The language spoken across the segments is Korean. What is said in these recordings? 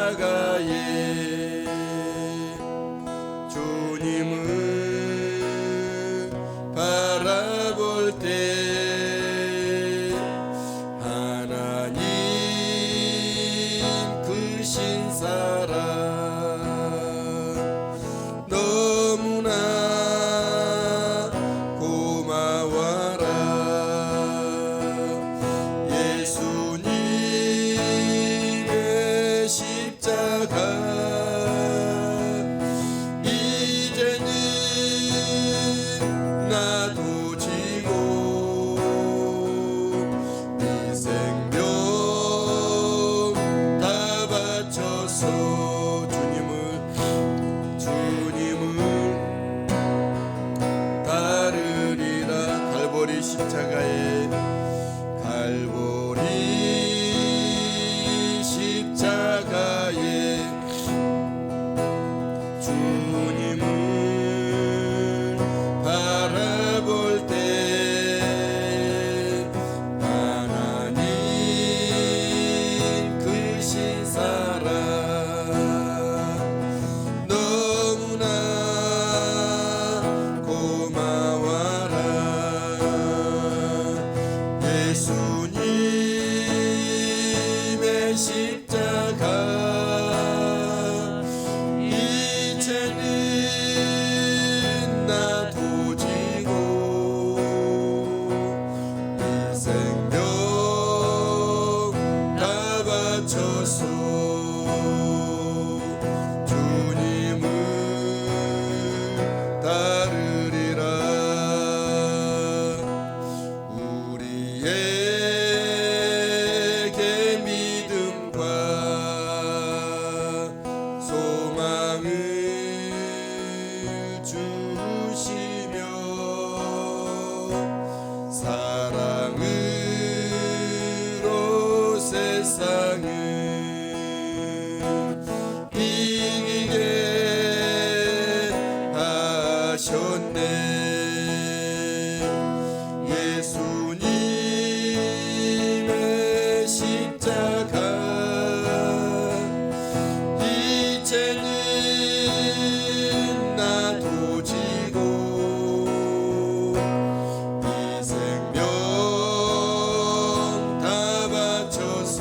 십자가에 주님을 바라볼 때 하나님 크신 사랑 너무나 고마워라. 예수님의 십자가 나도 지고 이 생명 다 바쳐서 주님을 따르리라. 갈보리 십자가에 주님을 바라볼 때 하나님 크신 사랑 너무나 고마워라. 예수님의 십자가 이제는 나도 지고 이 생명 다 바쳐서 주님을 따르리라. 우리에게 믿음과 소망을 주시며 사랑으로 세상을 이기게 하셨네. 예수님의 십자가 이제는 나도 지고 이 생명 다 바쳐서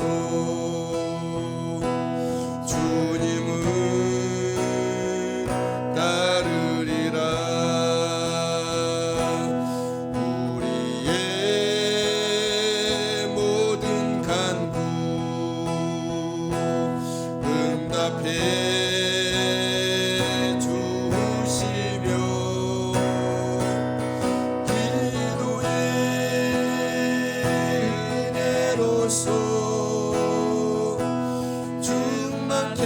주님을 따르리라. 우리의 모든 간구 응답해 주시며 기도의 은혜로서 충만케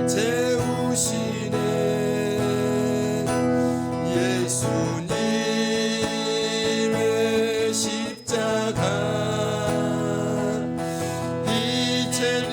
채우시네. 예수님의 십자가 이제는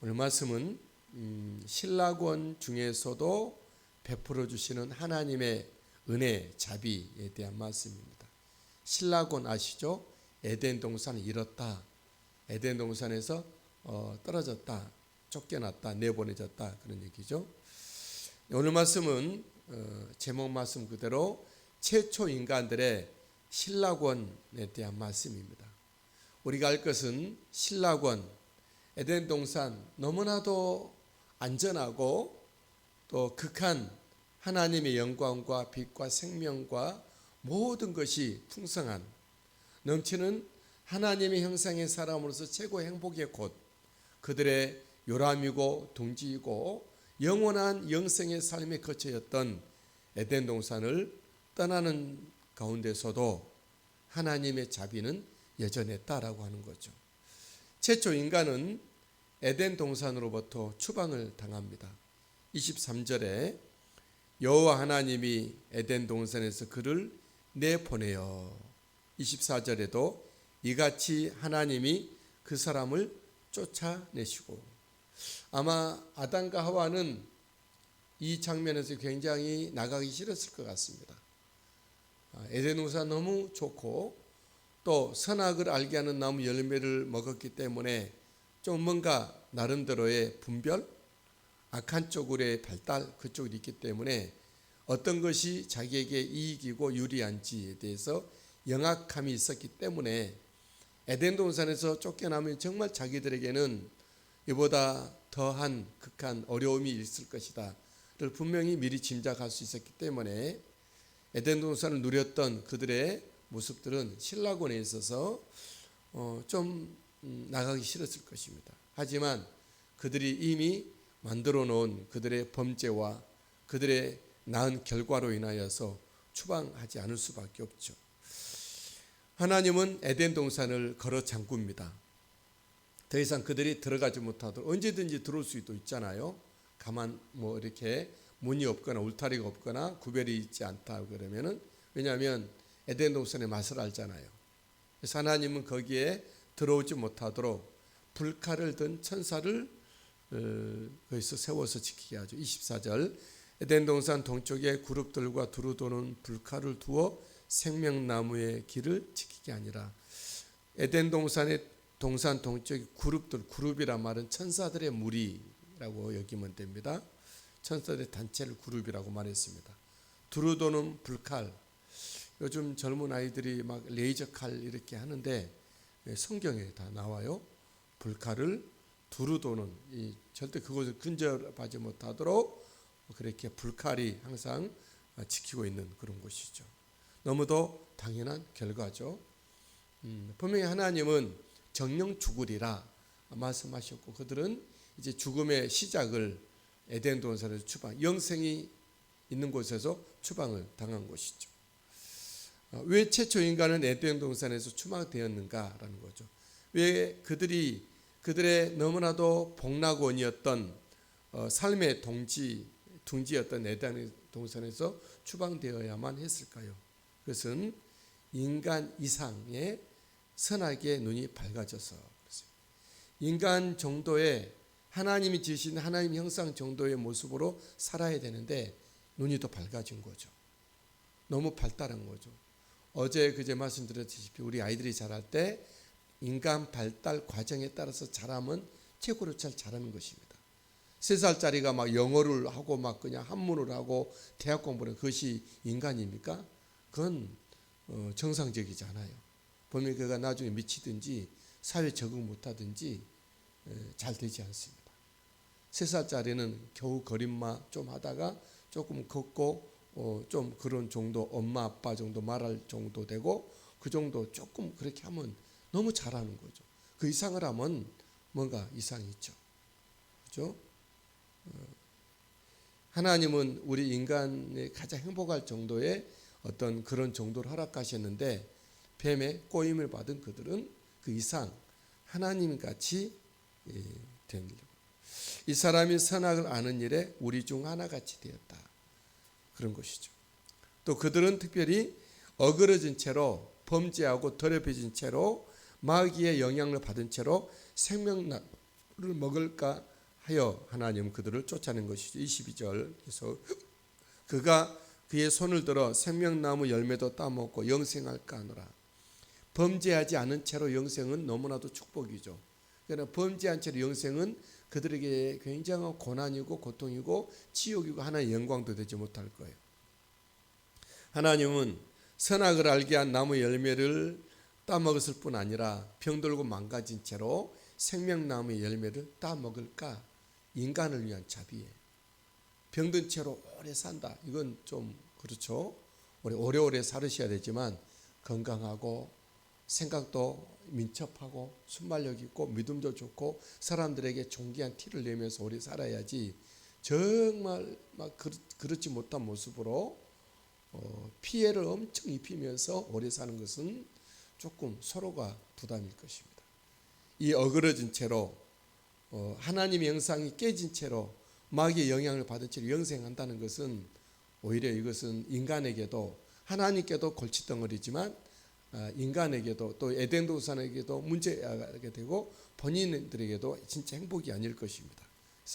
오늘 말씀은 신라권 중에서도 베풀어 주시는 하나님의 은혜, 자비에 대한 말씀입니다. 신라권 아시죠? 에덴 동산을 잃었다. 에덴 동산에서 떨어졌다. 쫓겨났다. 내보내졌다. 그런 얘기죠. 오늘 말씀은 제목 말씀 그대로 최초 인간들의 신라권에 대한 말씀입니다. 우리가 알 것은 신라권, 에덴 동산 너무나도 안전하고 또 극한 하나님의 영광과 빛과 생명과 모든 것이 풍성한 넘치는 하나님의 형상의 사람으로서 최고의 행복의 곳, 그들의 요람이고 둥지이고 영원한 영생의 삶의 거처였던 에덴 동산을 떠나는 가운데서도 하나님의 자비는 여전했다라고 하는 거죠. 최초 인간은 에덴 동산으로부터 추방을 당합니다. 23절에 여호와 하나님이 에덴 동산에서 그를 내보내어 24절에도 이같이 하나님이 그 사람을 쫓아내시고 아마 아담과 하와는 이 장면에서 굉장히 나가기 싫었을 것 같습니다. 에덴 동산 너무 좋고 또 선악을 알게 하는 나무 열매를 먹었기 때문에 좀 뭔가 나름대로의 분별, 악한 쪽으로의 발달 그쪽이 있기 때문에 어떤 것이 자기에게 이익이고 유리한지에 대해서 영악함이 있었기 때문에 에덴 동산에서 쫓겨나면 정말 자기들에게는 이보다 더한 극한 어려움이 있을 것이다를 분명히 미리 짐작할 수 있었기 때문에 에덴 동산을 누렸던 그들의 모습들은 신라권에 있어서 좀 나가기 싫었을 것입니다. 하지만 그들이 이미 만들어 놓은 그들의 범죄와 그들의 낳은 결과로 인하여서 추방하지 않을 수밖에 없죠. 하나님은 에덴 동산을 걸어 잠굽니다. 더 이상 그들이 들어가지 못하도록 언제든지 들어올 수도 있잖아요. 가만 이렇게 문이 없거나 울타리가 없거나 구별이 있지 않다 그러면은 왜냐하면 에덴 동산의 맛을 알잖아요. 그래서 하나님은 거기에 들어오지 못하도록 불칼을 든 천사를 거기서 세워서 지키게 하죠. 24절 에덴 동산 동쪽에 그룹들과 두루 도는 불칼을 두어 생명나무의 길을 지키게 하니라. 에덴 동산의 동산 동쪽의 그룹이란 말은 천사들의 무리라고 여기면 됩니다. 천사들의 단체를 그룹이라고 말했습니다. 두루 도는 불칼. 요즘 젊은 아이들이 막 레이저 칼 이렇게 하는데 성경에 다 나와요. 불칼을 두루 도는 절대 그것을 근접하지 못하도록 그렇게 불칼이 항상 지키고 있는 그런 곳이죠. 너무도 당연한 결과죠. 분명히 하나님은 정령 죽으리라 말씀하셨고 그들은 이제 죽음의 시작을 에덴 동산에서 추방, 영생이 있는 곳에서 추방을 당한 것이죠. 왜 최초 인간은 에덴 동산에서 추방되었는가라는 거죠. 왜 그들의 너무나도 복락원이었던 삶의 둥지였던 에덴 동산에서 추방되어야만 했을까요? 그것은 인간 이상의 선악의 눈이 밝아져서 인간 정도의 하나님이 지으신 하나님 형상 정도의 모습으로 살아야 되는데 눈이 더 밝아진 거죠. 너무 발달한 거죠. 어제 그제 말씀드렸듯이 우리 아이들이 자랄 때 인간 발달 과정에 따라서 자라면 최고로 잘 자라는 것입니다. 3살짜리가 막 영어를 하고 막 그냥 한문을 하고 대학 공부를 그것이 인간입니까? 그건 정상적이지 않아요. 보면 그가 나중에 미치든지 사회 적응 못하든지 잘 되지 않습니다. 3살짜리는 겨우 걸음마 좀 하다가 조금 걷고 좀 그런 정도 엄마 아빠 정도 말할 정도 되고 그 정도 조금 그렇게 하면 너무 잘하는 거죠. 그 이상을 하면 뭔가 이상이 있죠. 그렇죠? 하나님은 우리 인간이 가장 행복할 정도의 어떤 그런 정도를 허락하셨는데 뱀의 꼬임을 받은 그들은 그 이상 하나님같이 된 이 사람이 선악을 아는 일에 우리 중 하나같이 되었다. 그런 것이죠. 또 그들은 특별히 어그러진 채로 범죄하고 더럽혀진 채로 마귀의 영향을 받은 채로 생명나무를 풀을 먹을까 하여 하나님 그들을 쫓아낸 것이죠. 22절에서 그가 그의 손을 들어 생명나무 열매도 따먹고 영생할까 하노라. 범죄하지 않은 채로 영생은 너무나도 축복이죠. 그러나 범죄한 채로 영생은 그들에게 굉장한 고난이고 고통이고 지옥이고 하나의 영광도 되지 못할 거예요. 하나님은 선악을 알게 한 나무 열매를 따먹었을 뿐 아니라 병들고 망가진 채로 생명나무의 열매를 따먹을까? 인간을 위한 자비예요. 병든 채로 오래 산다. 이건 좀 그렇죠. 오래오래 살으셔야 되지만 건강하고 생각도 민첩하고 순발력 있고 믿음도 좋고 사람들에게 존귀한 티를 내면서 오래 살아야지 정말 막 그렇지 못한 모습으로 피해를 엄청 입히면서 오래 사는 것은 조금 서로가 부담일 것입니다. 이 어그러진 채로 하나님의 형상이 깨진 채로 마귀의 영향을 받은 채로 영생한다는 것은 오히려 이것은 인간에게도 하나님께도 골칫덩어리지만 인간에게도 또 에덴 동산에게도 문제가 되고 본인들에게도 진짜 행복이 아닐 것입니다.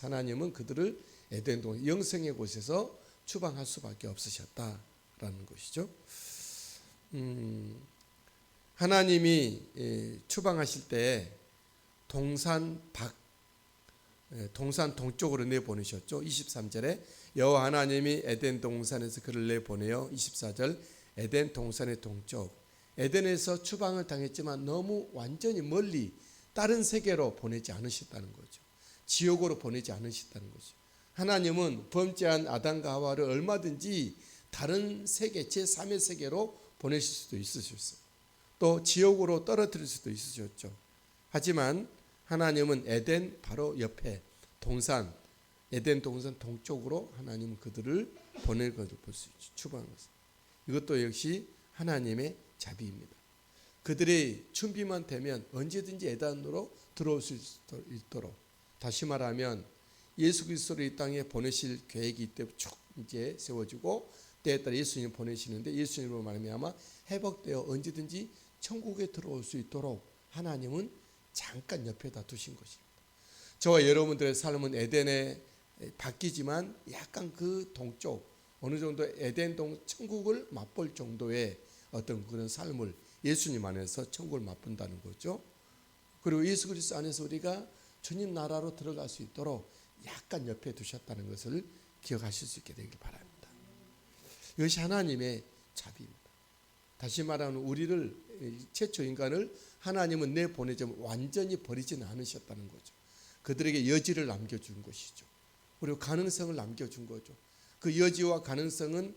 하나님은 그들을 에덴 동산 영생의 곳에서 추방할 수밖에 없으셨다라는 것이죠. 하나님이 추방하실 때 동산 동쪽으로 내보내셨죠. 23절에 여호와 하나님이 에덴 동산에서 그를 내보내어 24절 에덴 동산의 동쪽 에덴에서 추방을 당했지만 너무 완전히 멀리 다른 세계로 보내지 않으셨다는 거죠. 지옥으로 보내지 않으셨다는 거죠. 하나님은 범죄한 아담과 하와를 얼마든지 다른 세계 제3의 세계로 보내실 수도 있으셨어요. 또 지옥으로 떨어뜨릴 수도 있으셨죠. 하지만 하나님은 에덴 바로 옆에 동산 에덴 동산 동쪽으로 하나님은 그들을 보낼 것을 볼 수 있죠. 추방한 것은. 이것도 역시 하나님의 자비입니다. 그들의 준비만 되면 언제든지 에덴으로 들어올 수 있도록 다시 말하면 예수 그리스도를 이 땅에 보내실 계획이 이때 쭉 이제 세워지고 때에 따라 예수님 보내시는데 예수님으로 말미암아 회복되어 언제든지 천국에 들어올 수 있도록 하나님은 잠깐 옆에다 두신 것입니다. 저와 여러분들의 삶은 에덴에 바뀌지만 약간 그 동쪽 어느 정도 에덴 천국을 맛볼 정도의 어떤 그런 삶을 예수님 안에서 천국을 맛본다는 거죠. 그리고 예수 그리스도 안에서 우리가 주님 나라로 들어갈 수 있도록 약간 옆에 두셨다는 것을 기억하실 수 있게 되길 바랍니다. 이것이 하나님의 자비입니다. 다시 말하면 우리를 최초 인간을 하나님은 내보내지 완전히 버리지는 않으셨다는 거죠. 그들에게 여지를 남겨준 것이죠. 그리고 가능성을 남겨준 거죠. 그 여지와 가능성은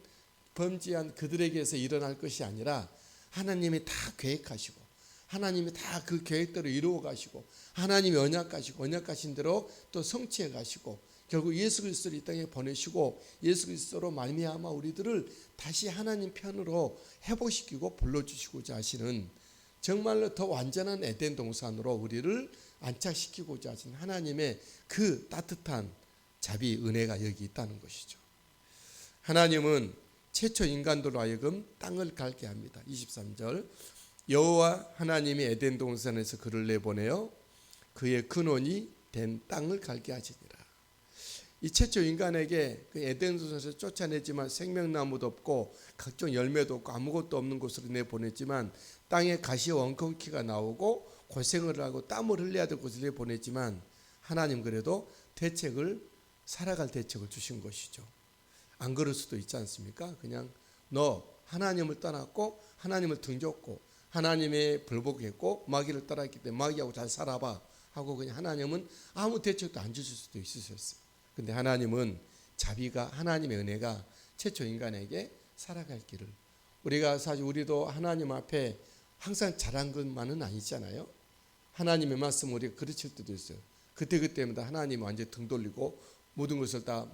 범죄한 그들에게서 일어날 것이 아니라 하나님이 다 계획하시고 하나님이 다 그 계획대로 이루어 가시고 하나님이 언약하신 대로 또 성취해 가시고 결국 예수 그리스도를 이 땅에 보내시고 예수 그리스도로 말미암아 우리들을 다시 하나님 편으로 회복시키고 불러주시고자 하시는 정말로 더 완전한 에덴 동산으로 우리를 안착시키고자 하신 하나님의 그 따뜻한 자비 은혜가 여기 있다는 것이죠. 하나님은 최초 인간들로 하여금 땅을 갈게 합니다. 23절 여호와 하나님이 에덴 동산에서 그를 내보내어 그의 근원이 된 땅을 갈게 하시니라. 이 최초 인간에게 그 에덴 동산에서 쫓아내지만 생명나무도 없고 각종 열매도 없고 아무것도 없는 곳으로 내보냈지만 땅에 가시와 엉겅퀴가 나오고 고생을 하고 땀을 흘려야 될 곳을 내보냈지만 하나님 그래도 살아갈 대책을 주신 것이죠. 안 그럴 수도 있지 않습니까? 그냥 너 하나님을 떠났고 하나님을 등졌고 하나님의 불복했고 마귀를 따랐기 때문에 마귀하고 잘 살아봐 하고 그냥 하나님은 아무 대책도 안 주실 수도 있으셨어요. 근데 하나님은 자비가 하나님의 은혜가 최초 인간에게 살아갈 길을 우리가 사실 우리도 하나님 앞에 항상 잘한 것만은 아니잖아요. 하나님의 말씀 우리가 그르칠 때도 있어요. 그때마다 하나님 완전히 등 돌리고 모든 것을 다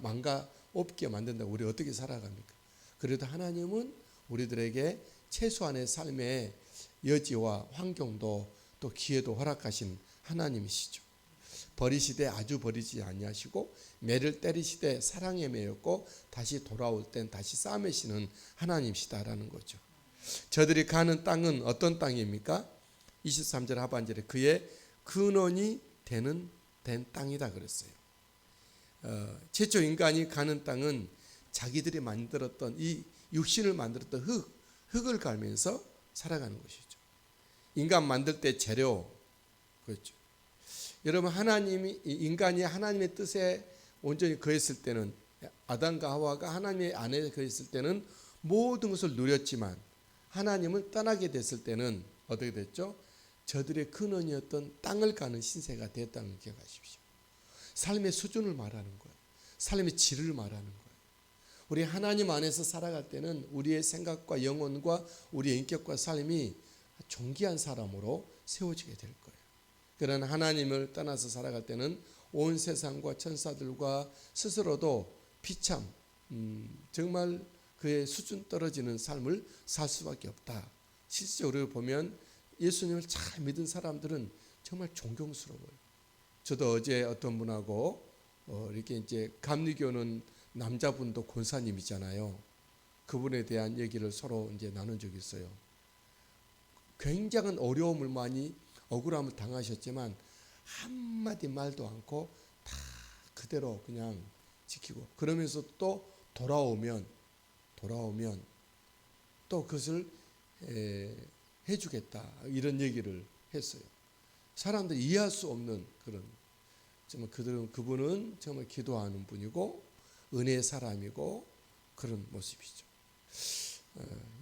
없게 만든다고 우리 어떻게 살아갑니까? 그래도 하나님은 우리들에게 최소한의 삶의 여지와 환경도 또 기회도 허락하신 하나님이시죠. 버리시되 아주 버리지 아니하시고 매를 때리시되 사랑에 매였고 다시 돌아올 땐 다시 싸매시는 하나님이시다라는 거죠. 저들이 가는 땅은 어떤 땅입니까? 23절 하반절에 그의 근원이 되는 된 땅이다 그랬어요. 최초 인간이 가는 땅은 자기들이 만들었던 이 육신을 만들었던 흙을 갈면서 살아가는 것이죠. 인간 만들 때 재료, 그렇죠. 여러분, 인간이 하나님의 뜻에 온전히 거했을 때는, 아담과 하와가 하나님의 안에 거했을 때는 모든 것을 누렸지만 하나님을 떠나게 됐을 때는 어떻게 됐죠? 저들의 근원이었던 땅을 가는 신세가 되었다는 걸 기억하십시오. 삶의 수준을 말하는 거예요. 삶의 질을 말하는 거예요. 우리 하나님 안에서 살아갈 때는 우리의 생각과 영혼과 우리의 인격과 삶이 존귀한 사람으로 세워지게 될 거예요. 그러나 하나님을 떠나서 살아갈 때는 온 세상과 천사들과 스스로도 비참 정말 그의 수준 떨어지는 삶을 살 수밖에 없다. 실질적으로 보면 예수님을 잘 믿은 사람들은 정말 존경스러워요. 저도 어제 어떤 분하고 이렇게 이제 감리교는 남자분도 권사님이잖아요. 그분에 대한 얘기를 서로 이제 나눈 적이 있어요. 굉장한 어려움을 많이 억울함을 당하셨지만 한마디 말도 않고 다 그대로 그냥 지키고, 그러면서 또 돌아오면 또 그것을 해주겠다, 이런 얘기를 했어요. 사람들이 이해할 수 없는 그런, 정말 그분은 정말 기도하는 분이고 은혜의 사람이고 그런 모습이죠.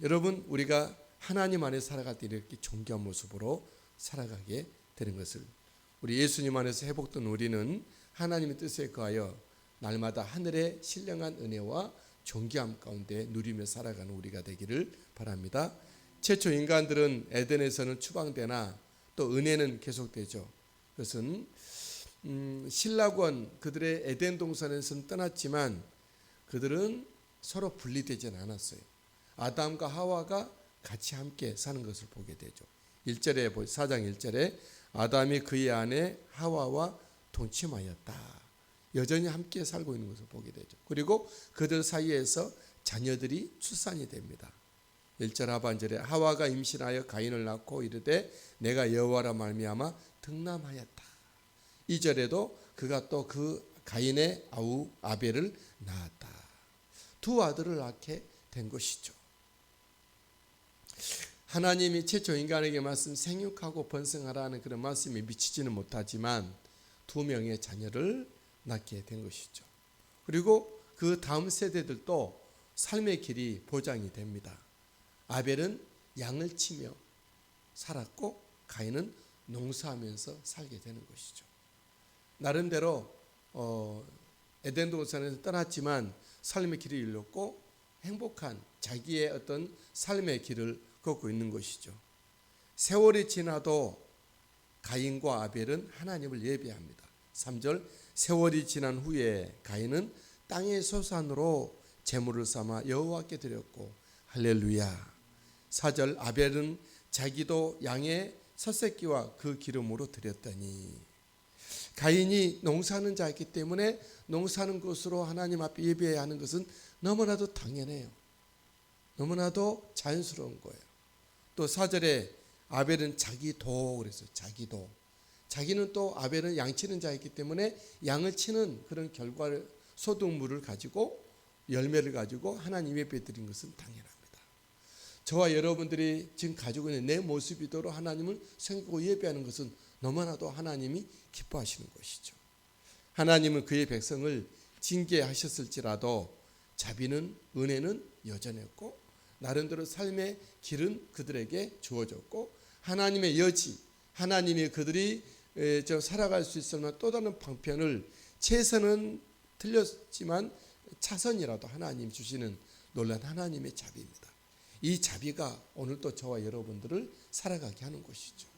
여러분, 우리가 하나님 안에 살아갈 때 이렇게 존귀한 모습으로 살아가게 되는 것을, 우리 예수님 안에서 회복된 우리는 하나님의 뜻에 거하여 날마다 하늘의 신령한 은혜와 존귀함 가운데 누리며 살아가는 우리가 되기를 바랍니다. 최초 인간들은 에덴에서는 추방되나 또 은혜는 계속되죠. 그것은 신라권 그들의 에덴 동산에서는 떠났지만 그들은 서로 분리되지는 않았어요. 아담과 하와가 같이 함께 사는 것을 보게 되죠. 1절에 4장 1절에 아담이 그의 아내 하와와 동침하였다. 여전히 함께 살고 있는 것을 보게 되죠. 그리고 그들 사이에서 자녀들이 출산이 됩니다. 1절 하반절에 하와가 임신하여 가인을 낳고 이르되 내가 여호와라 말미암아 등남하였다. 2절에도 그가 또 그 가인의 아우 아벨을 낳았다. 두 아들을 낳게 된 것이죠. 하나님이 최초 인간에게 말씀 생육하고 번성하라는 그런 말씀이 미치지는 못하지만 두 명의 자녀를 낳게 된 것이죠. 그리고 그 다음 세대들도 삶의 길이 보장이 됩니다. 아벨은 양을 치며 살았고 가인은 농사하면서 살게 되는 것이죠. 나름대로 에덴 동산에서 떠났지만 삶의 길을 잃었고 행복한 자기의 어떤 삶의 길을 걷고 있는 것이죠. 세월이 지나도 가인과 아벨은 하나님을 예배합니다. 3절 세월이 지난 후에 가인은 땅의 소산으로 제물을 삼아 여호와께 드렸고 할렐루야. 4절 아벨은 자기도 양의 첫 새끼와 그 기름으로 드렸더니, 가인이 농사하는 자였기 때문에 농사하는 것으로 하나님 앞에 예배해야 하는 것은 너무나도 당연해요. 너무나도 자연스러운 거예요. 또 4절에 아벨은 자기도 그랬어요. 자기도. 자기는 또 아벨은 양치는 자였기 때문에 양을 치는 그런 결과를 소득물을 가지고 열매를 가지고 하나님 예배 드린 것은 당연합니다. 저와 여러분들이 지금 가지고 있는 내 모습이대로 하나님을 생각하고 예배하는 것은 너무나도 하나님이 기뻐하시는 것이죠. 하나님은 그의 백성을 징계하셨을지라도 자비는, 은혜는 여전했고 나름대로 삶의 길은 그들에게 주어졌고 하나님의 여지, 하나님이 그들이 살아갈 수 있을 만한 또 다른 방편을, 최선은 틀렸지만 차선이라도 하나님 주시는 놀라운 하나님의 자비입니다. 이 자비가 오늘도 저와 여러분들을 살아가게 하는 것이죠.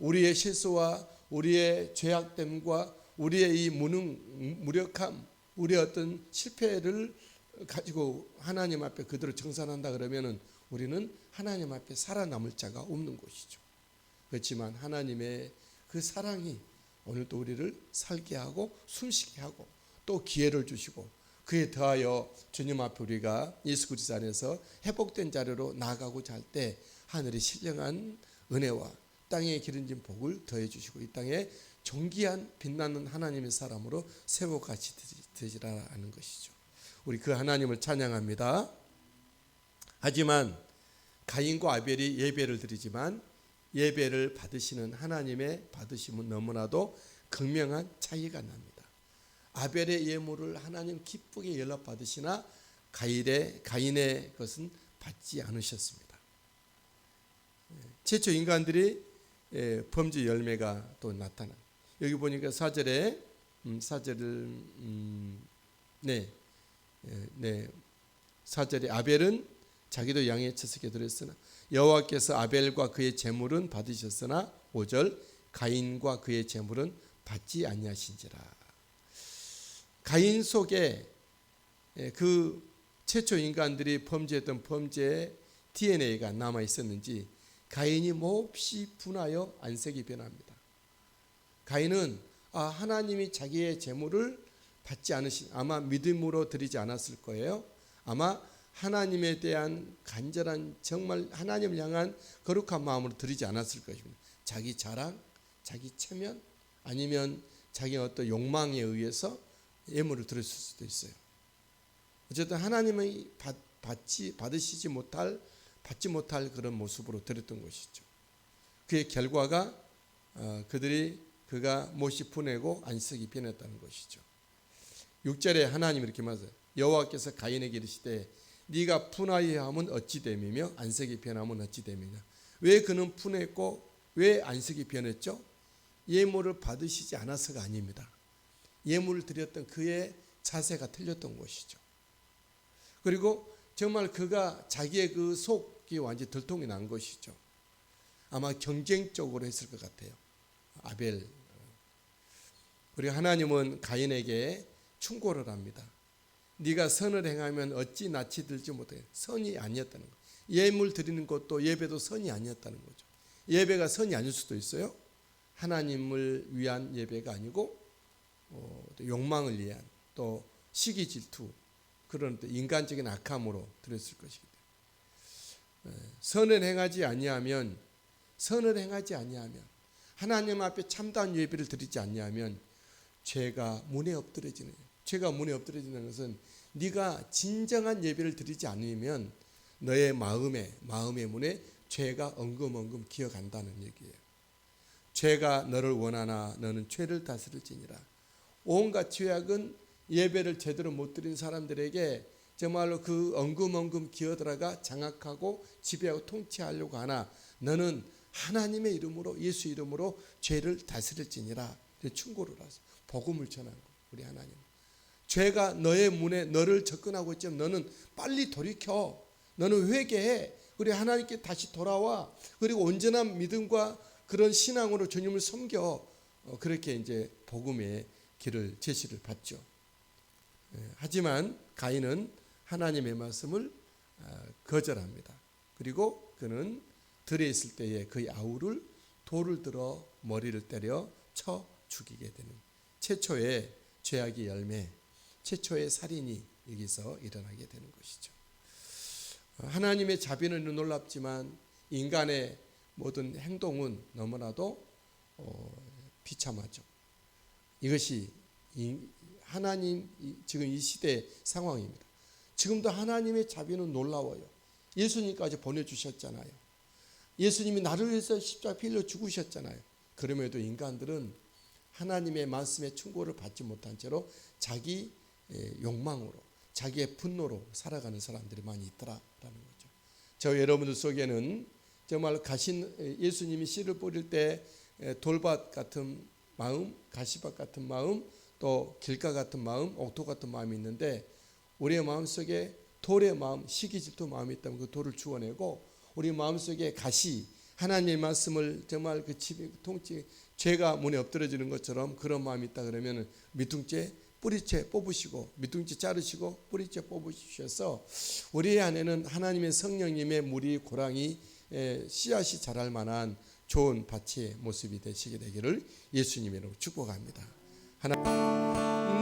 우리의 실수와 우리의 죄악됨과 우리의 이 무력함, 우리의 어떤 실패를 가지고 하나님 앞에 그들을 정산한다 그러면은 우리는 하나님 앞에 살아남을 자가 없는 것이죠. 그렇지만 하나님의 그 사랑이 오늘도 우리를 살게 하고 숨쉬게 하고 또 기회를 주시고, 그에 더하여 주님 앞에 우리가 예수 그리스도 안에서 회복된 자료로 나아가고자 할 때 하늘의 신령한 은혜와 땅에 기름진 복을 더해 주시고 이 땅에 존귀한 빛나는 하나님의 사람으로 세워같이 되시라는 것이죠. 우리 그 하나님을 찬양합니다. 하지만 가인과 아벨이 예배를 드리지만 예배를 받으시는 하나님의 받으심은 너무나도 극명한 차이가 납니다. 아벨의 예물을 하나님 기쁘게 연락받으시나 가인의 것은 받지 않으셨습니다. 최초 인간들이 범죄 열매가 또 나타나. 여기 보니까 4절에 아벨은 자기도 양의 채석에 들었으나 여호와께서 아벨과 그의 제물은 받으셨으나 5절 가인과 그의 제물은 받지 아니하신지라. 가인 속에 그 최초 인간들이 범죄했던 범죄의 DNA가 남아 있었는지 가인이 몹시 분하여 안색이 변합니다. 가인은 하나님이 자기의 제물을 받지 않으신, 아마 믿음으로 드리지 않았을 거예요. 아마 하나님에 대한 간절한 정말 하나님을 향한 거룩한 마음으로 드리지 않았을 것입니다. 자기 자랑, 자기 체면, 아니면 자기 어떤 욕망에 의해서 예물을 드렸을 수도 있어요. 어쨌든 하나님이 받지 못할 그런 모습으로 드렸던 것이죠. 그의 결과가 그가 못이 분해고 안색이 변했다는 것이죠. 6절에 하나님이 이렇게 말하세요. 여호와께서 가인에게 이르시되 네가 분하여함은 어찌 됨이며 안색이 변함은 어찌 됨이냐. 왜 그는 분했고 왜 안색이 변했죠? 예물을 받으시지 않아서가 아닙니다. 예물을 드렸던 그의 자세가 틀렸던 것이죠. 그리고 정말 그가 자기의 그 속이 완전히 들통이 난 것이죠. 아마 경쟁적으로 했을 것 같아요. 아벨. 그리고 하나님은 가인에게 충고를 합니다. 네가 선을 행하면 어찌 낯이 들지 못해. 선이 아니었다는 거예요. 예물 드리는 것도 예배도 선이 아니었다는 거죠. 예배가 선이 아닐 수도 있어요. 하나님을 위한 예배가 아니고 또 욕망을 위한 또 시기 질투 그런 인간적인 악함으로 드렸을 것이기 때문에 선을 행하지 아니하면 하나님 앞에 참다운 예배를 드리지 아니하면 죄가 문에 엎드러지는 거예요. 죄가 문에 엎드러지는 것은 네가 진정한 예배를 드리지 않으면 너의 마음의 문에 죄가 엉금엉금 기어간다는 얘기예요. 죄가 너를 원하나 너는 죄를 다스릴지니라. 온갖 죄악은 예배를 제대로 못 드린 사람들에게 정말로 그 엉금엉금 기어들어가 장악하고 지배하고 통치하려고 하나 너는 하나님의 이름으로 예수 이름으로 죄를 다스릴지니라. 충고를 하세요. 복음을 전한 거 우리 하나님. 죄가 너의 문에 너를 접근하고 있지만 너는 빨리 돌이켜. 너는 회개해. 우리 하나님께 다시 돌아와. 그리고 온전한 믿음과 그런 신앙으로 주님을 섬겨. 그렇게 이제 복음의 길을 제시를 받죠. 하지만 가인은 하나님의 말씀을 거절합니다. 그리고 그는 들에 있을 때에 그의 아우를 돌을 들어 머리를 때려 쳐 죽이게 되는 최초의 죄악의 열매, 최초의 살인이 여기서 일어나게 되는 것이죠. 하나님의 자비는 놀랍지만 인간의 모든 행동은 너무나도 비참하죠. 이것이 하나님 지금 이 시대의 상황입니다. 지금도 하나님의 자비는 놀라워요. 예수님까지 보내주셨잖아요. 예수님이 나를 위해서 십자가 피 흘려 죽으셨잖아요. 그럼에도 인간들은 하나님의 말씀의 충고를 받지 못한 채로 자기 욕망으로 자기의 분노로 살아가는 사람들이 많이 있더라라는 거죠. 저 여러분들 속에는 정말 예수님이 씨를 뿌릴 때 돌밭 같은 마음, 가시밭 같은 마음, 또 길가 같은 마음, 옥토 같은 마음이 있는데 우리의 마음속에 돌의 마음, 시기 질투 마음이 있다면 그 돌을 주워내고 우리 마음속에 하나님의 말씀을 정말 그 통치 죄가 문에 엎드려지는 것처럼 그런 마음이 있다 그러면 밑둥째 뿌리째 뽑으시고 밑둥째 자르시고 뿌리째 뽑으셔서 우리 안에는 하나님의 성령님의 무리 고랑이 씨앗이 자랄 만한 좋은 밭의 모습이 되시게 되기를 예수님의 이름으로 축복합니다.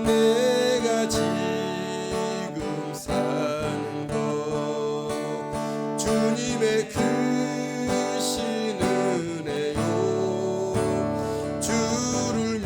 내가 지금 사는 것 주님의 크신 은혜요 주를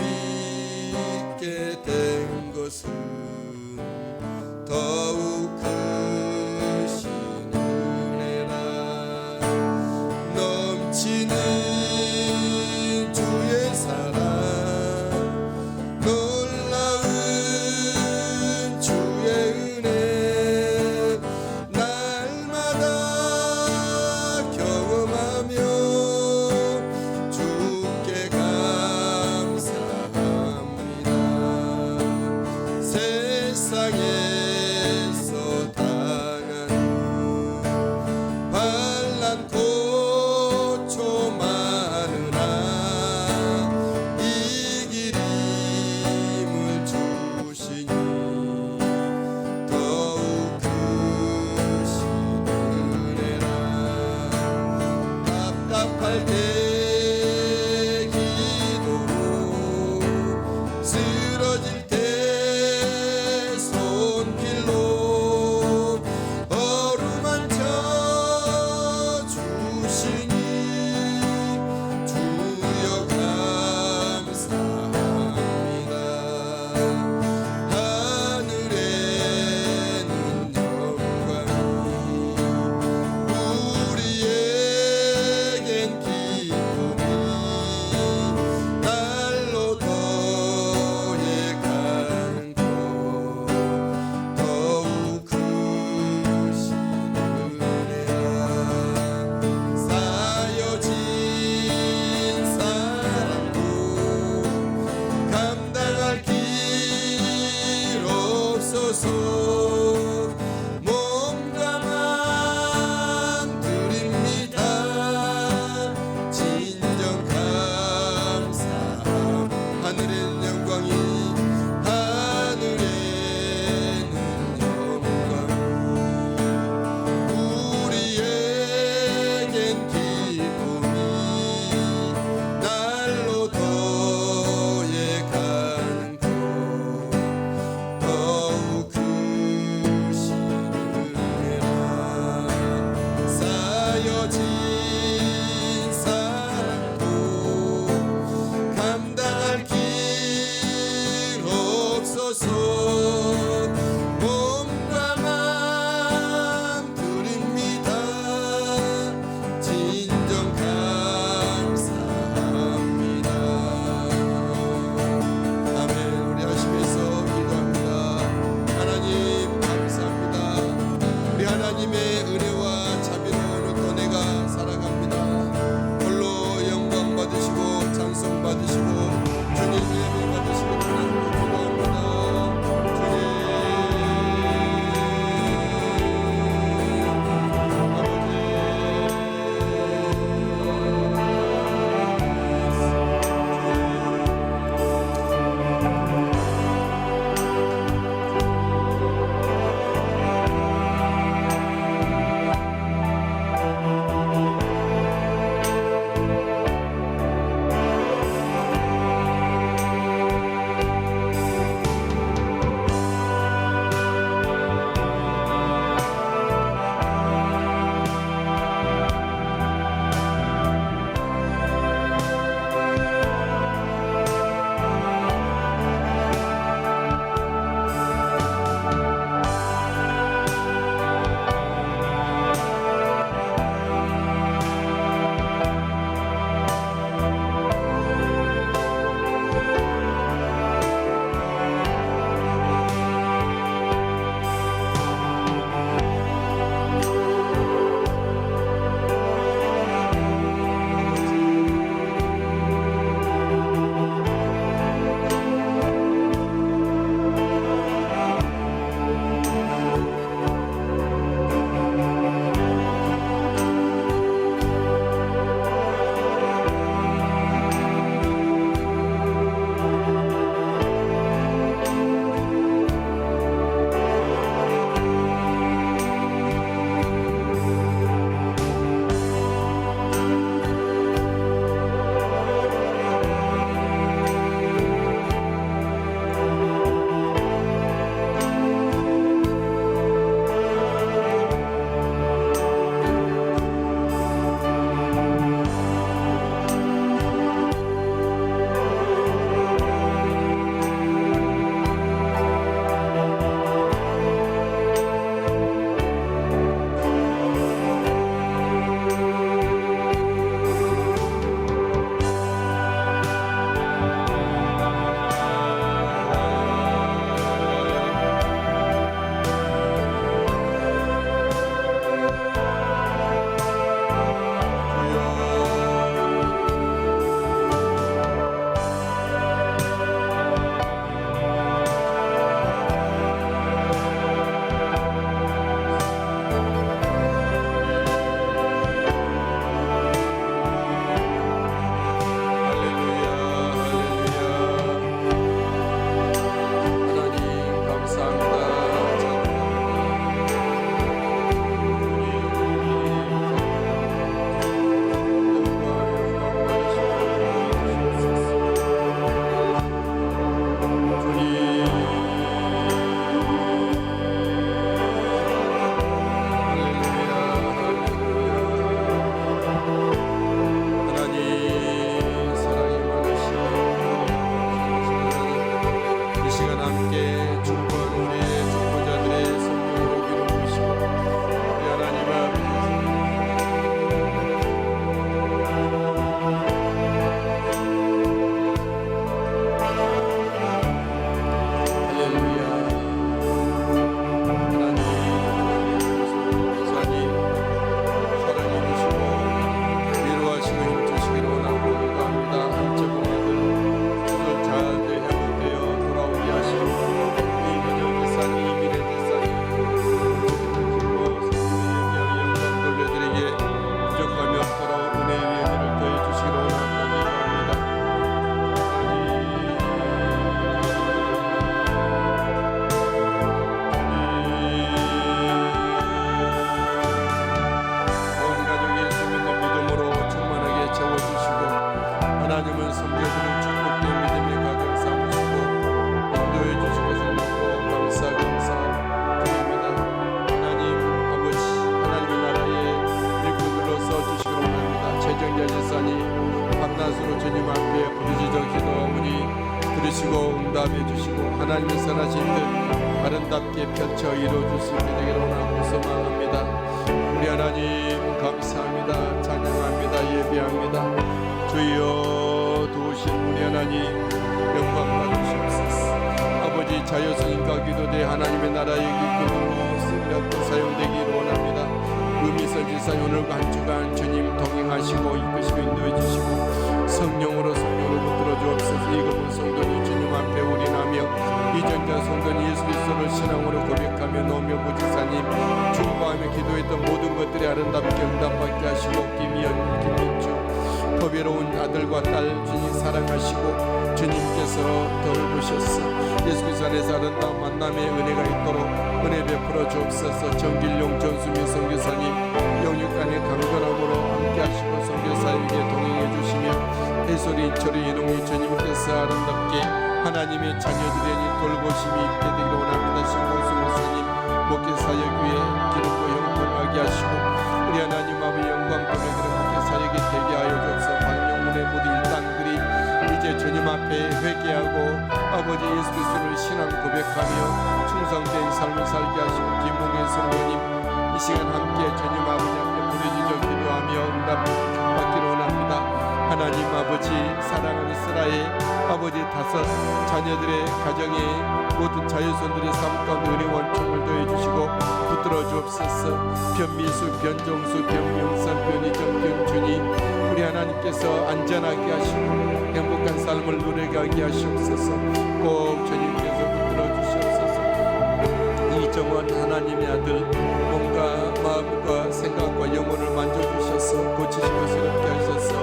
섬겨주는 축복된 믿음의 가정 삼으시고 인도해 주시고 생각고 감사 드립니다. 하나님 아버지, 하나님의 나라의 일꾼으로 써주시기 원합니다. 최정자 집사님 밤낮으로 주님 앞에 부르짖어 기도하오니 들으시고 응답해 주시고 하나님의 선하신 뜻 아름답게 펼쳐 이루어줄 수 있게 되기를 원하고 소망합니다. 우리 하나님 감사합니다. 찬양합니다. 예배합니다. 주여 도우신 우리 하나님 영광 받으시옵소서. 아버지 자유선인과 기도대 하나님의 나라의 기쁨으로 쓰임받고 사용되기를 원합니다. 의미선지사 오늘과 한 주간 주님 동행하시고 이끄시고 인도해 주시고 성령으로 붙들어 주옵소서. 이금은 성도님 주님 앞에 올인하며 이전자 성도님 예수 그리스도를 신앙으로 고백하며 노며 부지사님 중보하며 기도했던 모든 것들이 아름답게 응답받게 하시고 김희연 김민주 포배로운 아들과 딸 주님 사랑하시고 주님께서 돌보셨어. 예수 그리스도 안에서 아름다운 만남의 은혜가 있도록 은혜 베풀어 주옵소서. 정길용 전수민 선교사님 영육간의 강건함으로 함께 하시고 선교사에게 동행해 주시며 해솔이 철이 이농이 주님께서 아름답게 하나님의 자녀들에게 돌보심이 있게 되기를 원합니다. 신봉수 목사님 목회사역 위에 기름과 영통하게 하시고 우리 하나님 아버지 영광 돌리기를 목회사역에 되게 하여 주옵소서. 박영문의 모든 일당들이 이제 주님 앞에 회개하고 아버지 예수 그리스도를 신앙 고백하며 충성된 삶을 살게 하시고 김봉현 성도님 이 시간 함께 주님 아버지 앞에 부르짖어 기도하며 응답받기를 원합니다. 하나님 아버지 사랑하는 이스라엘 아버지 다섯 자녀들의 가정에 모든 자유손들의 삶 가운데 은혜 원총을 더해주시고 붙들어 주옵소서. 변미수 변종수 변명선 변희정 변준이 우리 하나님께서 안전하게 하시고 행복한 삶을 누리게 하게 하시옵소서. 꼭 주님께서 붙들어 주시옵소서. 이정원 하나님의 아들 몸과 마음과 생각과 영혼을 만져주셔서 고치시고 새롭게 하셔서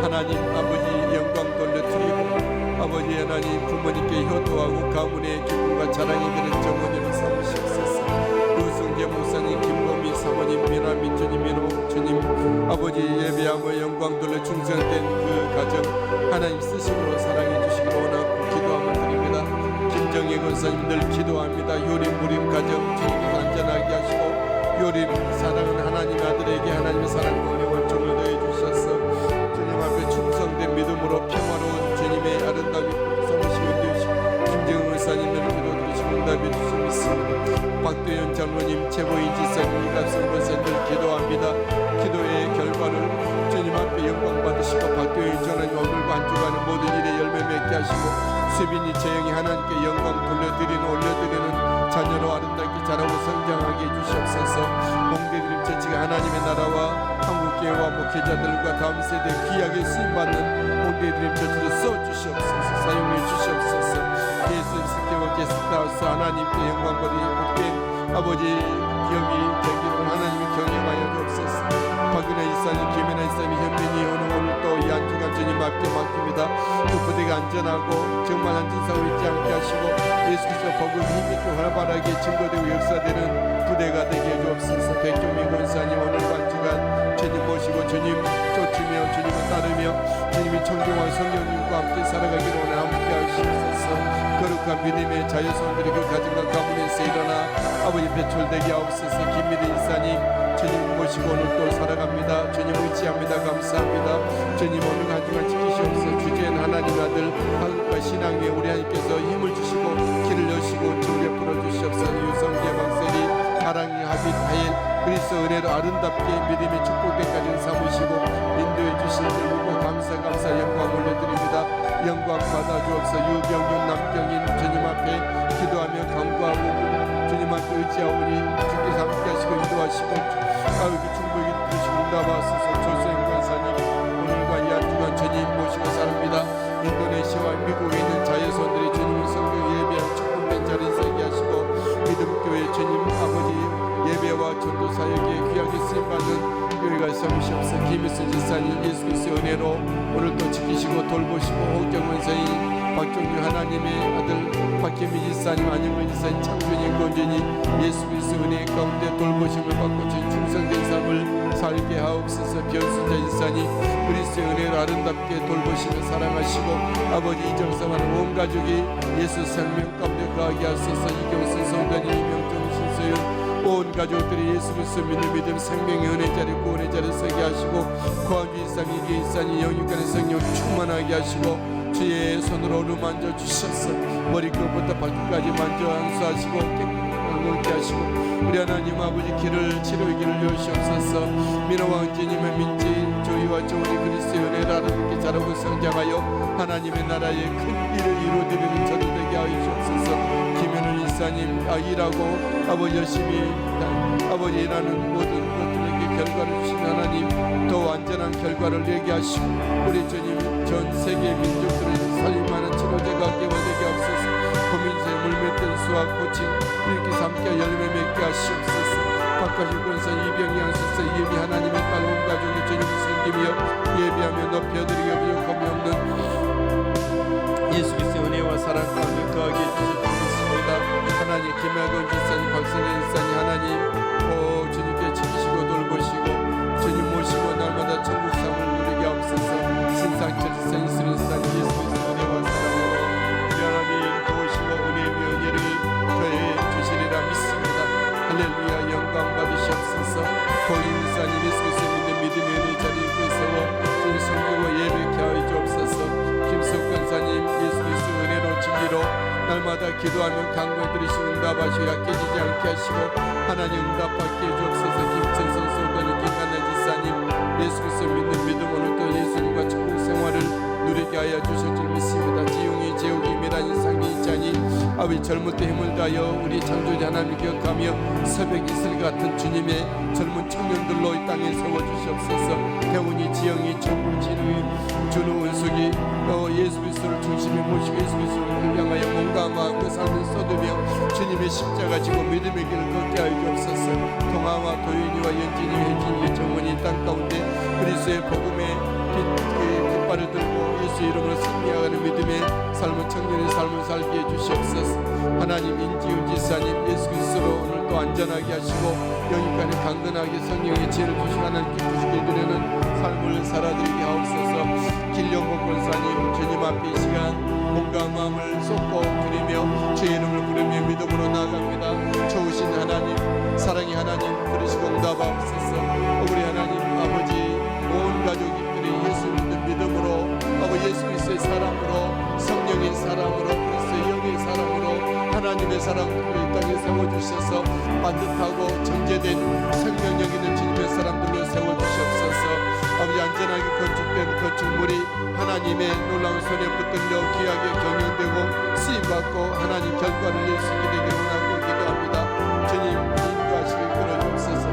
하나님 아버지 영광 돌려드리고 아버지 하나님 부모님께 효도하고 가문의 기쁨과 자랑이 되는 정원으로 삼으시옵소서. 유승재 목사님 김범희 사모님 미나 민준이 민호 주님 아버지 예배하며 영광 돌려 충성된 그 가정 하나님 쓰심으로 사랑해 주시기를 원하고 기도함을 드립니다. 김정혜 권사님들 기도합니다. 요림 무림 가정 주님께서 안전하게 하시고 요림 사랑하는 하나님의 아들에게 하나님의 사랑과 은혜 원총을 더해 주셔서 주님 앞에 충성된 믿음으로 평화로운 주님의 아름다운 성으시고 되시고 김정은 권사님들 기도 드리시고 응답해 주시고 있습니다. 박도현 장로님 최고인 지사님 이갑성 권사님들 기도합니다. 기도의 결과를 주님 앞에 영광 받으시고 박도현 전하님 오늘과 한 주간의 모든 일에 열매 맺게 하시고 수빈이 재영이 하나님께 영광 돌려드리는 올려드리는 자녀로 아름답게 자라고 성장하게 해주시옵소서. 몽대드림 처치가 하나님의 나라와 한국교회와 목회자들과 다음 세대 귀하게 쓰임받는 몽대드림 처치를 써주시옵소서. 사용해 주시옵소서. 예수님 스케와 게스트하우스 하나님께 영광 거리 복된 아버지 기업이 되기를 하나님이 경영하여 주옵소서. 박윤아 이사님 김연아 이사님 현빈이 오늘 또 이 한 주간 주님 앞에 맡깁니다. 그 부대가 안전하고 정말 안전사고 있지 않게 하시고 예수 그리스도 복음이 힘있고 활발하게 증거되고 역사되는 부대가 되게 해주옵소서. 백종민 권사님 오늘 한 주간 주님 모시고 주님 쫓으며 주님을 따르며 주님이 청정한 성령님과 함께 살아가기를 원해 함께 하시옵소서. 거룩한 믿음의 자유손들이 그 가정과 가문에서 일어나 아버지 배출되게 하옵소서. 김미래 이사님 주님 모시고 오늘 또 살아갑니다. 주님 의지합니다. 감사합니다. 주님 오늘 한 주간 지키시옵소서. 주제는 하나님 아들 한국과 신앙 위에 우리 하나님께서 힘을 주시고 길을 여시고 증례 풀어주시옵소서. 유성재 박세리 사랑이 하빛 하일 그리스도 은혜로 아름답게 믿음의 축복된 가정 삼으시고 인도해 주신 줄 보고 감사 영광 올려드립니다. 영광 받아 주옵소서. 유병윤 남경인 주님 앞에 기도하며 간구하고 주님 앞에 의지하오니 주께서 함께 하시고 인도하시고 아우기 충복이 되시고 응답하소서. 조수행 권사님 오늘과 이 한 주간 주님 모시고 삽니다. 인도네시아와 미국에 있는 자유손들이 주님의 성경 예배한 축복된 자리에 서게 하시고 믿음교회 주님 아버지 예배와 전도 사역에 귀하게 쓰임받는 교회가 삼으시옵소서. 김일순 지사님 예수 그리스도의 은혜로 오늘 또 지키시고 돌보시고 홍경원 선생님 박종유 하나님의 아들 박혜미 지사님, 안영근 지사님, 창준이, 권준이 예수 그리스도 은혜 가운데 돌보심을 받고 주님 충성된 삶을 살게 하옵소서. 변순자 지사님 그리스도의 은혜로 아름답게 돌보시며 사랑하시고 아버지 이정성하는 온 가족이 예수 생명 가운데 거하게 하소서. 이경수 성단이 이명종 신소윤 온 가족들이 예수 그리스도 믿음 생명의 은혜 자리 구원의 자리 서게 하시고 고한주 이상 이계 이산이 영육간의 성령 충만하게 하시고 주의 손으로 어루만져 주셔서 머리끝부터 발끝까지 만져 안수하시고 깨끗하게 하시고 우리 하나님 아버지 길을 치료의 길을 여시옵소서. 민호와 은지님의 민지 조이와 조우리 그리스도의 은혜를 아름답게 자라고 성장하여 하나님의 나라의 큰 일을 이루어드리는 저들 되게 하시옵소서. 김현우 이사님 일하고 아버지 열심히 아버지 일하는 모든 것들에게 결과를 주신 하나님 더 완전한 결과를 내게 하시고 우리 주님 전 세계 민족들을 살림하는 치료제가 개발되게 하옵소서. 고민세 물맷된 수학 코칭 이렇게 삼켜 열매 맺게 하시옵소서. 박가실 권사 이병희 양수사 이미 하나님의 딸 온 가족이 주님을 섬기며 예비하며 높여드리기 부족함이 없는 예수 그리스도의 은혜와 사랑 가운데 거하게 해주시옵소서. 하나님 김학원 지사님 박선혜 지사님 하나님 주님께 지키시고 돌보시고 주님 모시고 날마다 천국 삶을 누리게 하옵소서. 신상철 지사님 이수린 지사님 예수 그리스도의 은혜와 사랑으로 우리 하나님 도우시고 은혜의 은혜를 더해 주시리라 믿습니다. 할렐루야 영광 받으시옵소서. 고인 지사님 예수 그리스도의 믿음의 은혜 자리에 세워 주님 섬기고 예배케 하여 주옵소서. 김석 권사님 예수 그리스도의 은혜로 진리로 날마다 기도하며 간구해 들으시고 응답하시고 약해지지 않게 하시고 하나님 응답받게 해주옵소서. 김천선 소관이 김간나 지사님 예수 그리스도 믿는 믿음 오늘도 예수님과 천국 생활을 누리게 하여 주실 줄 믿습니다. 지용이 제욱이 미란이 상기 이자니 아버지 젊을 때 힘을 다하여 우리 창조자 하나님을 기억하며 새벽 이슬 같은 주님의 젊은 청년들로 이 땅에 세워주시옵소서. 태훈이 지영이 정우 진우 준우 은숙이 예수 그리스도를 중심에 모시고 예수 그리스도를 향하여 몸과 마음과 삶을 쏟으며 주님의 십자가 지고 믿음의 길을 걷게 하여 주옵소서. 동아와 도윤이와 연진이 혜진이 정원이 땅 가운데 그리스도의 복음의 깃발을 들고 예수 이름으로 승리하는 믿음의 삶은 청년의 삶을 살게 해주시옵소서. 하나님 인지훈 지사님 예수 그리스도로 오늘도 안전하게 하시고 영육간에 강건하게 성령의 지혜를 주신 하나님께 부시게 드리는 삶을 살아드리게 하옵소서. 길령복 권사님 주님 앞에 이 시간 몸과 마음을 쏟고 드리며 주의 이름을 부르며 믿음으로 나아갑니다. 좋으신 하나님 사랑의 하나님 부르시고 응답하옵소서. 우리 하나님 아버지 온 가족들이 예수 믿는 믿음으로 아버지 예수 그리스도의 사랑으로 성령의 사랑으로 그리스도의 영의 사랑으로 하나님의 사랑으로 이 땅에 세워주셔서 반듯하고 정제된 생명력 있는 주님의 사람들로 세워주시옵소서. 아버지 안전하게 건축된 건축물이 하나님의 놀라운 손에 붙들려 귀하게 경영되고 쓰임받고 하나님 결과를 낼 수 있게 되기를 원하고 기도합니다. 주님 인도하시길 끌어주옵소서.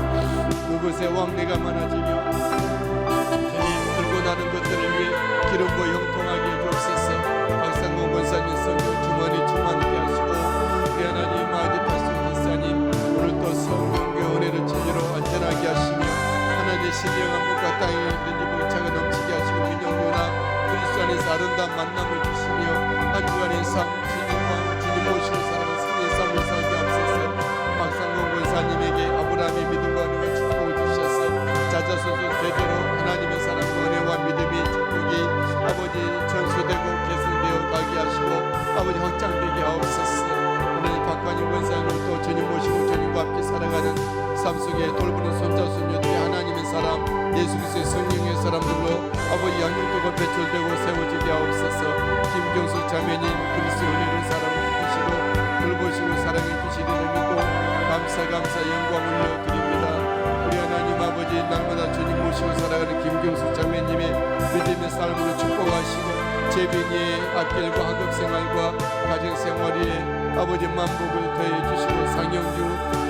그곳에 왕래가 많아지며 주님 들고 나는 것들을 위해 기름 부어 형통하게 해주옵소서. 박상공 권사님 성령 주머니 충만하게 하시고 우리 하나님 아버지 박수 기사님 오늘도 성령의 은혜를 진리로 안전하게 하시며 하나님의 신령한 복과 땅에 있는 봉차가 넘치게 하시고 민영교나 그리스도 안에서 아름다운 만남을 주시며 한 주간의 삶 주님과 주님 모시고 살아가는 승리의 삶을 살게 하옵소서. 박상공 권사님에게 아브라함의 믿음과 은혜와 축복을 주셔서 자자소서 제대로 하나님의 사랑과 은혜와 믿음의 축복이 아버지 전수되고 계승되어 가게 하시고 아버지 확장되게 하옵소서. 하나님 박관임 권사님을 또 주님 모시고 주님과 함께 살아가는 삶 속에 돌보는 손자 손녀들이 하나님의 사람 예수 그리스도의 성령의 사람들로 아버지 양육되고 배출되고 세워지게 하옵소서. 김경수 자매님 그리스도 은혜를 사랑을 주시고 돌보시고 사랑해 주시리를 믿고 감사 영광 올려드립니다. 우리 하나님 아버지 날마다 주님 모시고 살아가는 김경수 자매님의 믿음의 삶으로 축복하시고 재빈이의 앞길과 학업생활과 가정생활에 아버지 만복을 더해주시고 상영주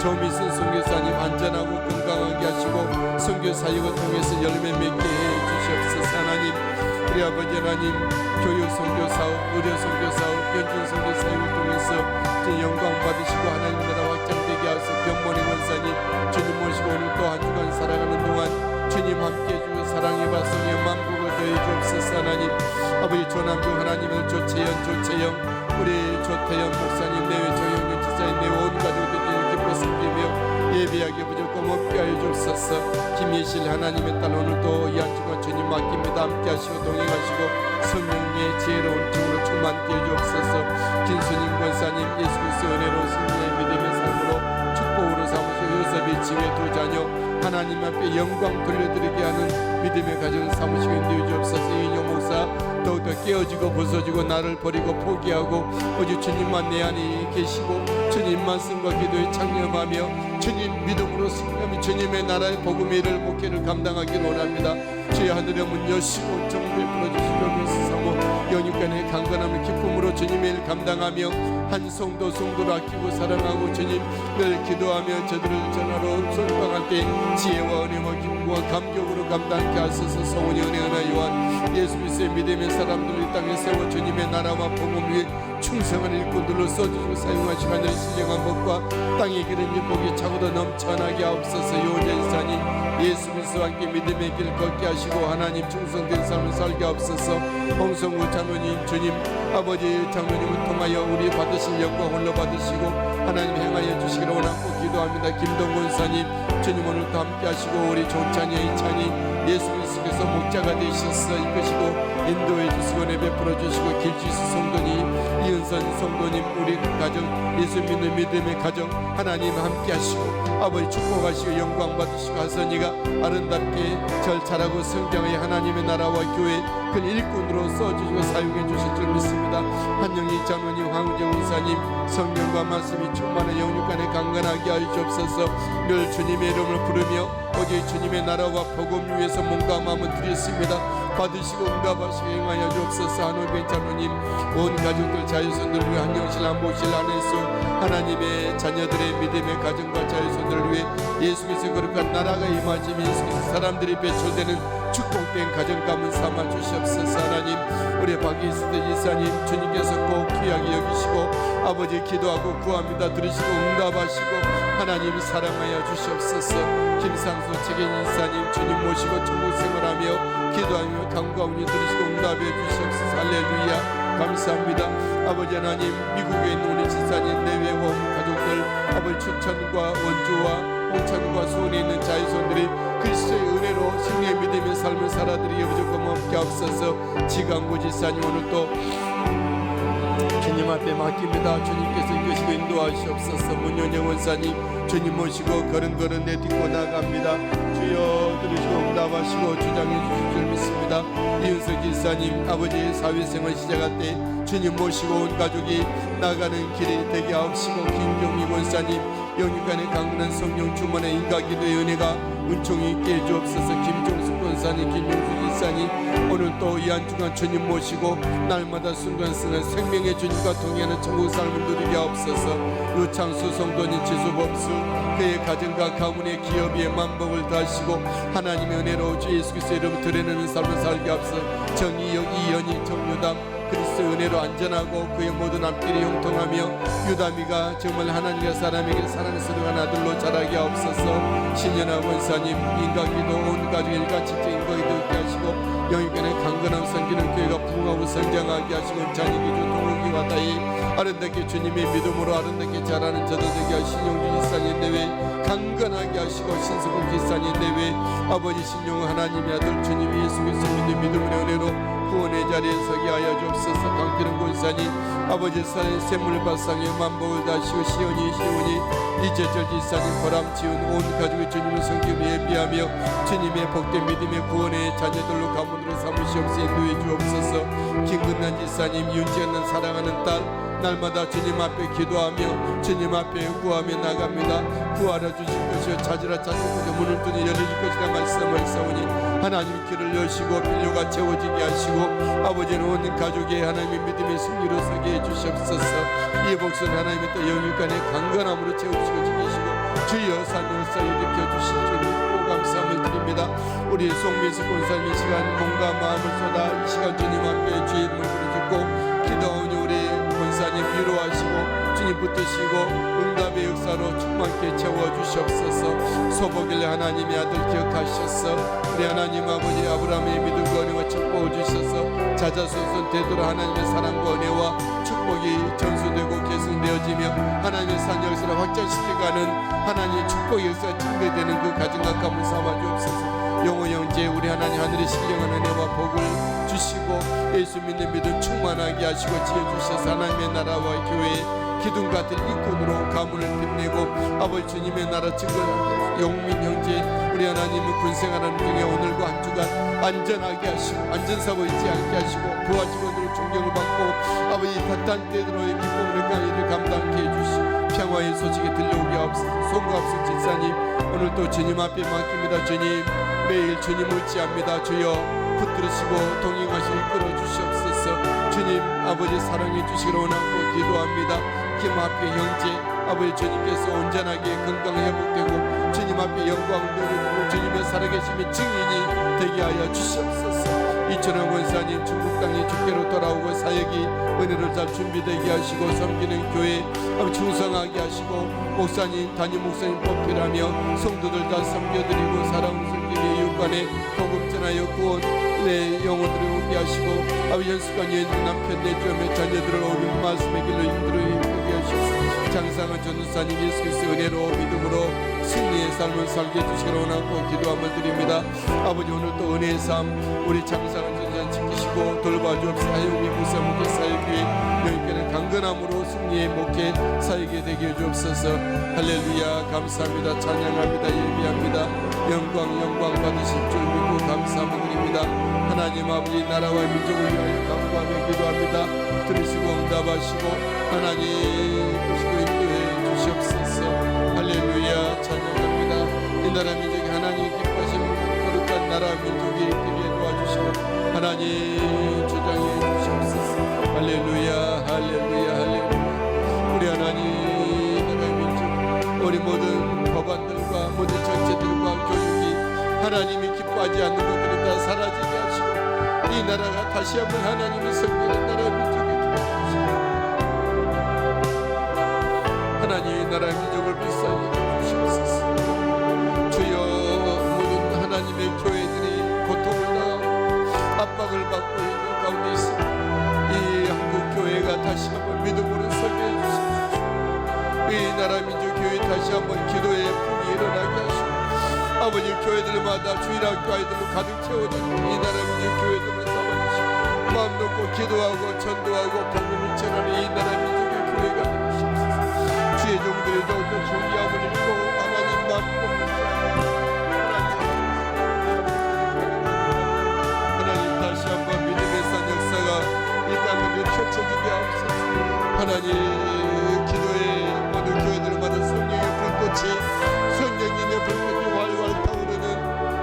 조미순 선교사님 안전하고 건강하게 하시고 선교 사역을 통해서 열매 맺게 해주시옵소서. 하나님 우리 아버지 하나님 교육 선교 사업 의료 선교 사업 연준 선교 사역을 통해서 영광 받으시고 하나님 나라 확장되게 하소서. 병머리 원사님 주님 모시고 오늘 또 한 주간 살아가는 동안 주님 함께 해주고 사랑의 발성에 만복을 기도해 주옵소서. 하나님 아버지 조남중 하나님을 조채영 우리 조태현 목사님 내외 조영준 지사님 내외 온 가족들이 기뻐 섬기며 예배하게 무조건 없게 하여 주옵소서. 김예실 하나님의 딸 오늘도 이 한 주간 주님 맡깁니다. 함께 하시고 동행하시고 성령의 지혜로운 충으로 충만케 해 주옵소서. 김순임 권사님 예수 그리스도의 은혜로 승리의 믿음의 삶으로 축복으로 삼으시고 요셉의 지혜 두 자녀 하나님 앞에 영광 돌려드리게 하는 믿음의 가정 삼으시고 인도해 주옵소서. 이인용 목사 더욱더 깨어지고 부서지고 나를 버리고 포기하고 오직 주님만 내 안에 계시고 주님만 승과 기도에 창념하며 주님 믿음으로 승리하며 주님의 나라의 복음의 일을 목회를 감당하기를 원합니다. 주의 하늘의 문 여시고 정부 베풀어 주시고 민수사모 영육간의 강건함을 기쁨으로 주님의 일 감당하며 한 성도를 아끼고 사랑하고 주님 늘 기도하며 저들을 전하러 선방할 때 지혜와 은혜와 기쁨과 감격으로 감당케 하소서. 성원이 은혜 요한 예수 그리스도의 믿음의 사람들을 이 땅에 세워 주님의 나라와 복음 위에 충성한 일꾼들로 써주시고 사용하시고 하늘 신령한 복과 땅의 길은 복이 차고도 넘쳐나게 하옵소서. 요전사님 예수 그리스도와 함께 믿음의 길 걷게 하시고 하나님 충성된 삶을 살게 하옵소서. 홍성구 장로님 주님 아버지 장로님을 통하여 우리 받으실 영광 홀로 받으시고 하나님 행하여 주시기를 원하고 기도합니다. 김동건 사님 주님 오늘도 함께 하시고 우리 조찬이 이찬이 예수 그리스도께서 목자가 되셔서 이끄시고 인도해 주시고 은혜 베풀어 주시고 길지수 성도님 이은선 성도님 우리 가정 예수 믿는 믿음의 가정 하나님 함께 하시고 아버지 축복하시고 영광 받으시고 하선이가 아름답게 절차라고 성장하여 하나님의 나라와 교회 그 일꾼으로 써주시고 사용해 주실 줄 믿습니다. 한영희 장로님 황우정 이사님 성령과 말씀이 충만한 영육간에 강건하게 하여 주옵소서. 늘 주님의 이름을 부르며 오직 주님의 나라와 복음 위해서 몸과 마음을 드렸습니다. 받으시고 응답하시고 행하여 주옵소서. 한올빈 장로님 온 가족들 자유손들 위해 한영실 안보실 안에서 하나님의 자녀들의 믿음의 가정과 자유손들을 위해 예수 그리스도의 거룩한 나라가 임하시며 예수 그리스도 사람들이 배출되는 축복된 가정 가문 삼아 주시옵소서. 하나님 우리 박예수대 이사님 주님께서 꼭 귀하게 여기시고 아버지 기도하고 구합니다. 들으시고 응답하시고 하나님 사랑하여 주시옵소서. 김상수 책임 이사님 주님 모시고 천국 생활하며 기도하며 강가운이 들으시고 응답해 주시옵소서. 할렐루야 감사합니다. 아버지 하나님 미국에 있는 우리 지사님 내외 온 가족들 아버지 추천과 원주와 홍천과 수원에 있는 자유손들이 그리스도의 은혜로 승리의 믿음의 삶을 살아드리게 무조건 멈게 앞서서 지강구 지사님 오늘 또 주님 앞에 맡깁니다. 주님께서 이끄시고 인도하시옵소서. 문현영 원사님 주님 모시고 걸음걸음 내딛고 나갑니다. 주여 들으시고 응답하시고 주장해 주실 줄 믿습니다. 이은석 지사님 아버지 사회생활 시작할 때 주님 모시고 온 가족이 나가는 길이 되게 하옵시고 김종미 원사님 영육간의 강건한 성령 충만의 인가기도의 은혜가 은총이 있게 해주옵소서. 김종숙 권사님 김용수 지사님 오늘 또 이 한 주간 주님 모시고 날마다 순간순간 생명의 주님과 동행하는 천국 삶을 누리게 하옵소서. 유창수 성도님 지수법수 그의 가정과 가문의 기업의 만복을 다하시고 하나님의 은혜로 주 예수 그리스도의 이름을 드러내는 삶을 살게 하옵소서. 정의역 이연희 정유담 그리스도의 은혜로 안전하고 그의 모든 앞길이 형통하며 유다미가 정말 하나님과 사람에게 사랑의 스러운 아들로 자라게 하옵소서. 신연아 원사님 인간기도 온 가족 일가치 인과기도 있게 하시고 영육간의 강건함 섬기는 교회가 부흥하고 성장하게 하시고 자녀기주 동욱이와 다이 아름답게 주님의 믿음으로 아름답게 자라는 저들 되게 하신 신용주 기사님 내외 강건하게 하시고 신수공 기사님 내외 아버지 신용 하나님의 아들 주님 예수 그리스도 믿는 믿음의 은혜로 구원의 자리에 서게 하여 주옵소서. 강기름 권사님 아버지 샘물 발상에 만복을 다하시고 시온이 이재철 지사님 보람지은 온 가족의 주님을 섬기며 예비하며 주님의 복된 믿음의 구원의 자녀들로 가문으로 삼으시옵소서. 인도해 주옵소서. 김근란 지사님 윤지 않는 사랑하는 딸 날마다 주님 앞에 기도하며 주님 앞에 구하며 나갑니다. 구하라 주실 것이요 찾으라 찾을 것이요 문을 두니 열릴 것이라 말씀을 싸우니 하나님 길을 여시고 필요가 채워지게 하시고 아버지는 온 가족의 하나님의 믿음의 승리로 서게 해주시옵소서. 이 복수는 하나님의 또 영육간의 강건함으로 채우시고 지키시고 주여 산으로서 일으켜 주실 줄 믿고 감사함을 드립니다. 우리 송민수 권사님 이 시간 몸과 마음을 쏟아 이 시간 주님 앞에 주의 이름을 부르짖고 기도하오니 우리 권사님 위로하시고 주님 주님 붙드시고 응답의 역사로 충만케 채워주시옵소서. 소복일 하나님의 아들 기억하셔서 우리 하나님 아버지 아브라함의 믿음과 은혜와 축복을 주셔서 자자손손 되도록 하나님의 사랑과 은혜와 축복이 전수되고 계승되어지며 하나님의 산 역사를 확장시켜가는 하나님의 축복의 역사가 증대되는 그 가정과 가문 삼아 주옵소서. 영원 영제 우리 하나님 하늘의 신령한 은혜와 복을 주시고 예수 믿는 믿음 충만하게 하시고 지어주셔서 하나님의 나라와 교회의 기둥 같은 일꾼으로 가문을 빛내고 아버지 주님의 나라 증거하게 영민 형제 우리 하나님은 군생활하는 중에 오늘과 한 주간 안전하게 하시고 안전사고 있지 않게 하시고 부하 직원들의 존경을 받고 아버지 따뜻한 때들의 기쁨을 강의를 감당케 해주시고 평화의 소식이 들려오게 하옵소서. 송가합수 집사님 오늘 또 주님 앞에 맡깁니다. 주님 매일 주님 의지합니다. 주여 붙들으시고 동행하시고 이끌어 주시옵소서. 주님 아버지 사랑해 주시기를 원하고 기도합니다. 김학규 형제 아버지 주님께서 온전하게 건강 회복되고 주님 앞에 영광을 누리고 주님의 살아계심의 증인이 되게 하여 주시옵소서. 이천영 권사님 중국 땅에 주께로 돌아오고 사역이 은혜를 잘 준비되게 하시고 섬기는 교회 충성하게 하시고 목사님 담임 목사님 뽑히라며 성도들 다 섬겨드리고 사랑 섬기의 이웃간에 복음 전하여 구원의 영혼들을 오게 하시고 아버지 연습관 여인 남편 내주며 자녀들을 옳은 말씀의 길로 인도하게 하시옵소서. 장상한 전도사님 예수 그리스도의 은혜로 믿음으로 승리의 삶을 살게 해주시기를 원하고 기도함을 드립니다. 아버지 오늘 또 은혜의 삶 우리 장상한 전도사님 지키시고 돌봐주옵소서. 하용의 목사 목회 사역이 여기께는 강건함으로 승리의 목회 사역이 되게 해주옵소서. 할렐루야 감사합니다. 찬양합니다. 예비합니다. 영광 받으실 줄 믿고 감사함을 드립니다. 하나님 아버지 나라와 민족을 위하여 간구하며 기도합니다. 들으시고 응답하시고 하나님 보시고 인도해 주시옵소서. 할렐루야 찬양합니다. 이 나라 민족이 하나님 기뻐하신 거룩한 나라 민족이 되게 도와주시고 하나님 주장해 주시옵소서. 할렐루야 할렐루야 할렐루야. 우리 하나님 나라 민족 우리 모든 법안들과 모든 정체들과 교육이 하나님이 기뻐하지 않는 것들은 다 사라지게 하시고 이 나라가 다시 한번 하나님이 섬기는 나라 민족이 하나님 나라 민족을 불쌍히 주시옵소서. 주여 모든 하나님의 교회들이 고통을 당하고 압박을 받고 있는 가운데 있습니다. 이 한국 교회가 다시 한번 믿음으로 설계해 주시옵소서. 이 나라 민족 교회 다시 한번 기도의 품이 일어나게 하시고 아버지 교회들마다 주일학교 아이들로 가득 채워진 이 나라 민족 교회들을 삼아주시고 마음 놓고 기도하고 전도하고 복음을 전하는 이 나라 민족의 교회가 되시옵소서. 주의 종들이 더욱더 존귀함을 입고 하나님 마음 하나님 다시 한번 믿음의 산 역사가 이 땅을 펼쳐지게 하옵소서. 하나님 기도의 모든 교회들마다 성령의 불꽃이 성령님의 불꽃이 활활 타오르는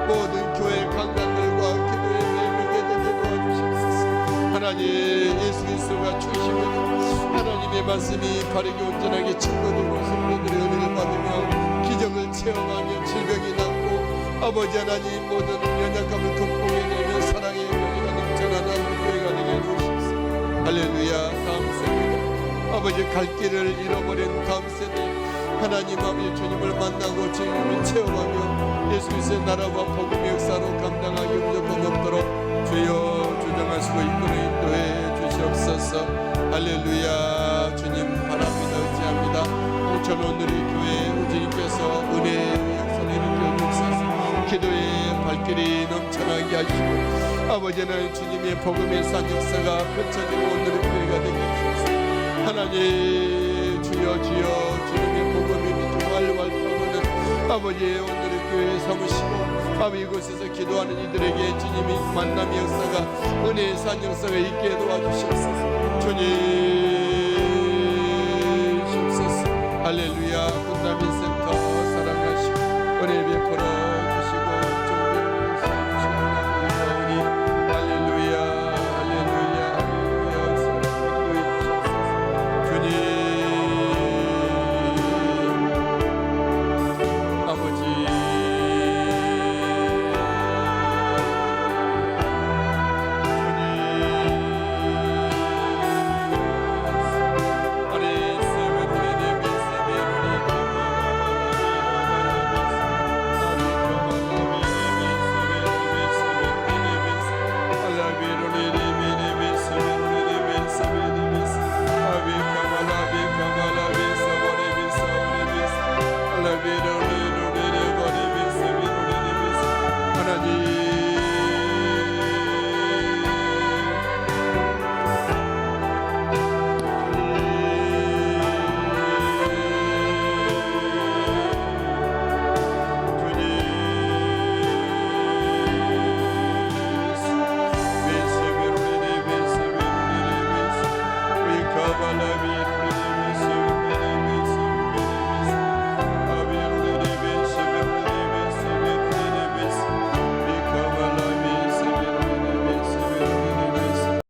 모든 교회 강단들과 기도의 매일게 되게 도와주시옵소서. 하나님 예수 그리스도가 중심으로 하나님의 말씀이 바르게 온전하게 증거되고 성도들의 은혜를 받으며 기적을 체험하며 질병이 낫고 아버지 하나님 모든 연약함을 극복해내며 사랑의 교회가 넘쳐나는 교회가 되게 해주십시오. 할렐루야. 다음 세대 아버지 갈 길을 잃어버린 다음 세대 하나님 아버지 주님을 만나고 주님을 체험하며 예수 그리스도의 나라와 복음의 역사로 감당하기 무조건 없도록 주여 주장하시고 이끌어 인도해 주시옵소서. 할렐루야. 주님 바랍니다. 의지합니다. 홍천 오늘의 교회 주님께서 은혜의 역사를 일으켜 주옵소서. 기도의 발길이 넘쳐나게 하시고 아버지 하나님 주님의 복음의 산 역사가 펼쳐지고 오늘의 교회가 되게 해주옵소서. 하나님 주여 주님의 복음이 활활 타오르는 아버지의 오늘의 교회에 삼으시고 아버지 이곳에서 기도하는 이들에게 주님이 만남의 역사가 은혜의 산 역사가 있게 도와주시옵소서.